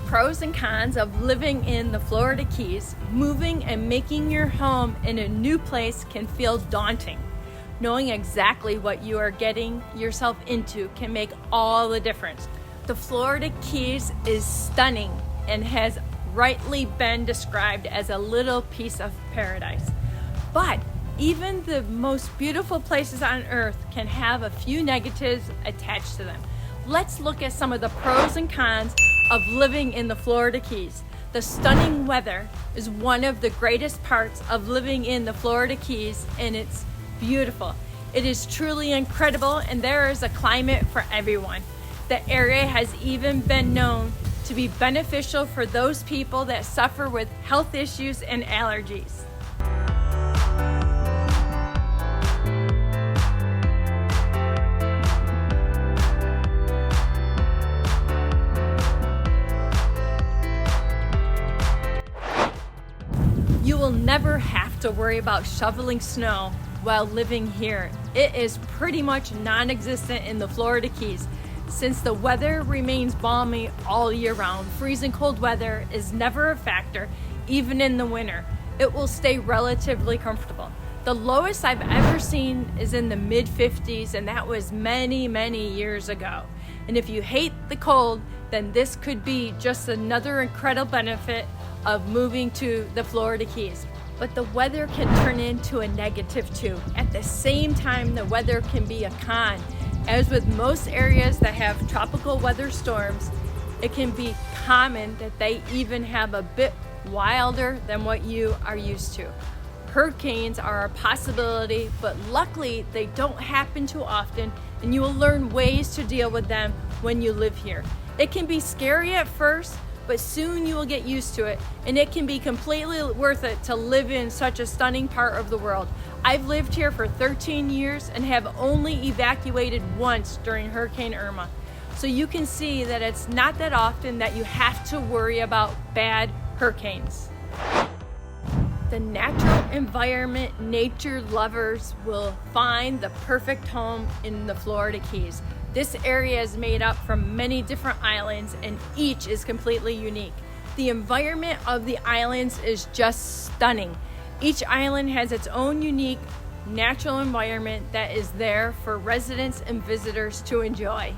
pros and cons of living in the Florida Keys, moving and making your home in a new place can feel daunting. Knowing exactly what you are getting yourself into can make all the difference. The Florida Keys is stunning and has rightly been described as a little piece of paradise. But even the most beautiful places on earth can have a few negatives attached to them. Let's look at some of the pros and cons of living in the Florida Keys. The stunning weather is one of the greatest parts of living in the Florida Keys, and it's beautiful. It is truly incredible, and there is a climate for everyone. The area has even been known to be beneficial for those people that suffer with health issues and allergies. You will never have to worry about shoveling snow while living here. It is pretty much non-existent in the Florida Keys. Since the weather remains balmy all year round, freezing cold weather is never a factor, even in the winter. It will stay relatively comfortable. The lowest I've ever seen is in the mid-50s, and that was many, many years ago. And if you hate the cold, then this could be just another incredible benefit of moving to the Florida Keys. But the weather can turn into a negative too. At the same time, the weather can be a con. As with most areas that have tropical weather storms, it can be common that they even have a bit wilder than what you are used to. Hurricanes are a possibility, but luckily they don't happen too often, and you will learn ways to deal with them when you live here. It can be scary at first, but soon you will get used to it, and it can be completely worth it to live in such a stunning part of the world. I've lived here for 13 years and have only evacuated once during Hurricane Irma. So you can see that it's not that often that you have to worry about bad hurricanes. The natural environment, nature lovers will find the perfect home in the Florida Keys. This area is made up from many different islands, and each is completely unique. The environment of the islands is just stunning. Each island has its own unique natural environment that is there for residents and visitors to enjoy.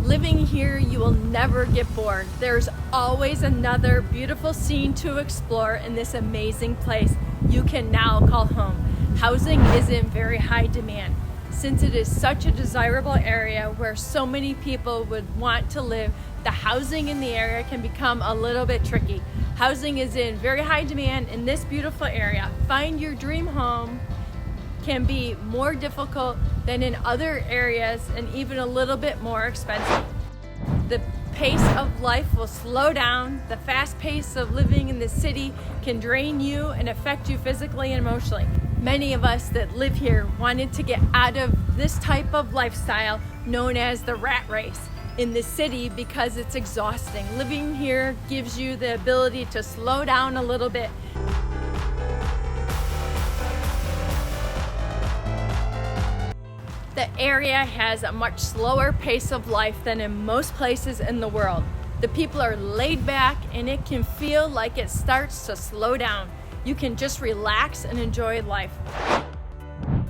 Living here, you will never get bored. There's always another beautiful scene to explore in this amazing place you can now call home. Housing is in very high demand. Since it is such a desirable area where so many people would want to live, the housing in the area can become a little bit tricky. Housing is in very high demand in this beautiful area. Find your dream home can be more difficult than in other areas, and even a little bit more expensive. The pace of life will slow down. The fast pace of living in the city can drain you and affect you physically and emotionally. Many of us that live here wanted to get out of this type of lifestyle known as the rat race in the city because it's exhausting. Living here gives you the ability to slow down a little bit. The area has a much slower pace of life than in most places in the world. The people are laid back, and it can feel like it starts to slow down. You can just relax and enjoy life.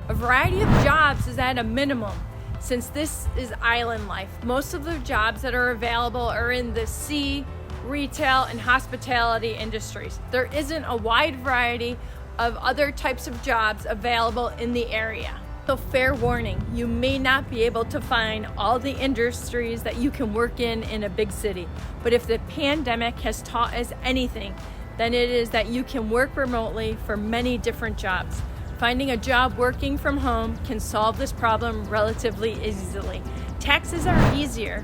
A variety of jobs is at a minimum. Since this is island life, most of the jobs that are available are in the sea retail, and hospitality industries. There isn't a wide variety of other types of jobs available in the area. So fair warning, you may not be able to find all the industries that you can work in a big city. But if the pandemic has taught us anything, then it is that you can work remotely for many different jobs. Finding a job working from home can solve this problem relatively easily. Taxes are easier.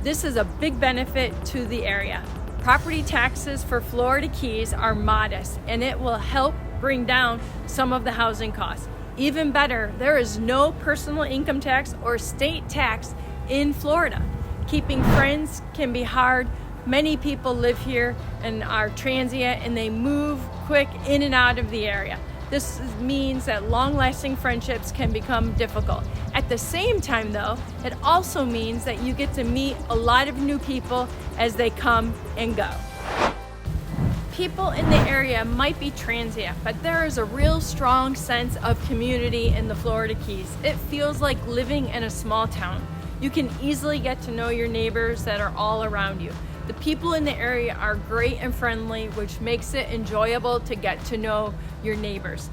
This is a big benefit to the area. Property taxes for Florida Keys are modest, and it will help bring down some of the housing costs. Even better, there is no personal income tax or state tax in Florida. Keeping friends can be hard. Many people live here and are transient, and they move quick in and out of the area. This means that long-lasting friendships can become difficult. At the same time, though, it also means that you get to meet a lot of new people as they come and go. People in the area might be transient, but there is a real strong sense of community in the Florida Keys. It feels like living in a small town. You can easily get to know your neighbors that are all around you. The people in the area are great and friendly, which makes it enjoyable to get to know your neighbors.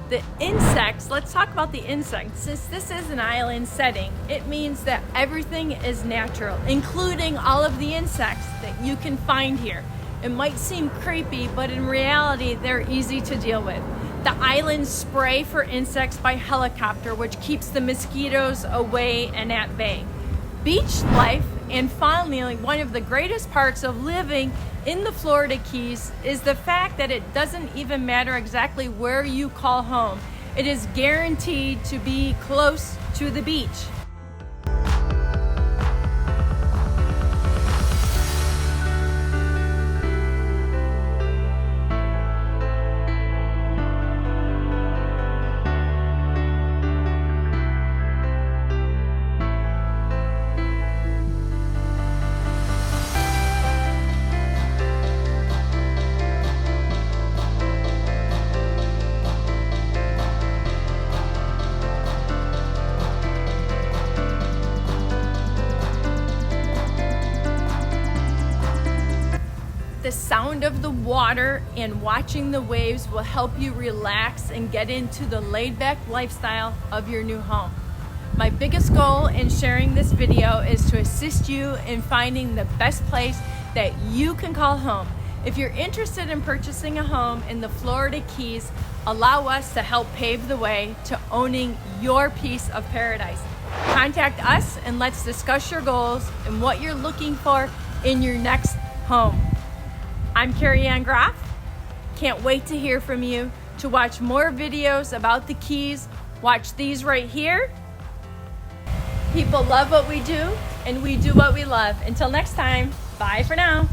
The insects, let's talk about the insects. Since this is an island setting, it means that everything is natural, including all of the insects that you can find here. It might seem creepy, but in reality, they're easy to deal with. The islands spray for insects by helicopter, which keeps the mosquitoes away and at bay. Beach life, and finally, one of the greatest parts of living in the Florida Keys is the fact that it doesn't even matter exactly where you call home. It is guaranteed to be close to the beach. The sound of the water and watching the waves will help you relax and get into the laid-back lifestyle of your new home. My biggest goal in sharing this video is to assist you in finding the best place that you can call home. If you're interested in purchasing a home in the Florida Keys, allow us to help pave the way to owning your piece of paradise. Contact us and let's discuss your goals and what you're looking for in your next home. I'm Karriann Graf. Can't wait to hear from you. To watch more videos about the Keys, watch these right here. People love what we do, and we do what we love. Until next time, bye for now.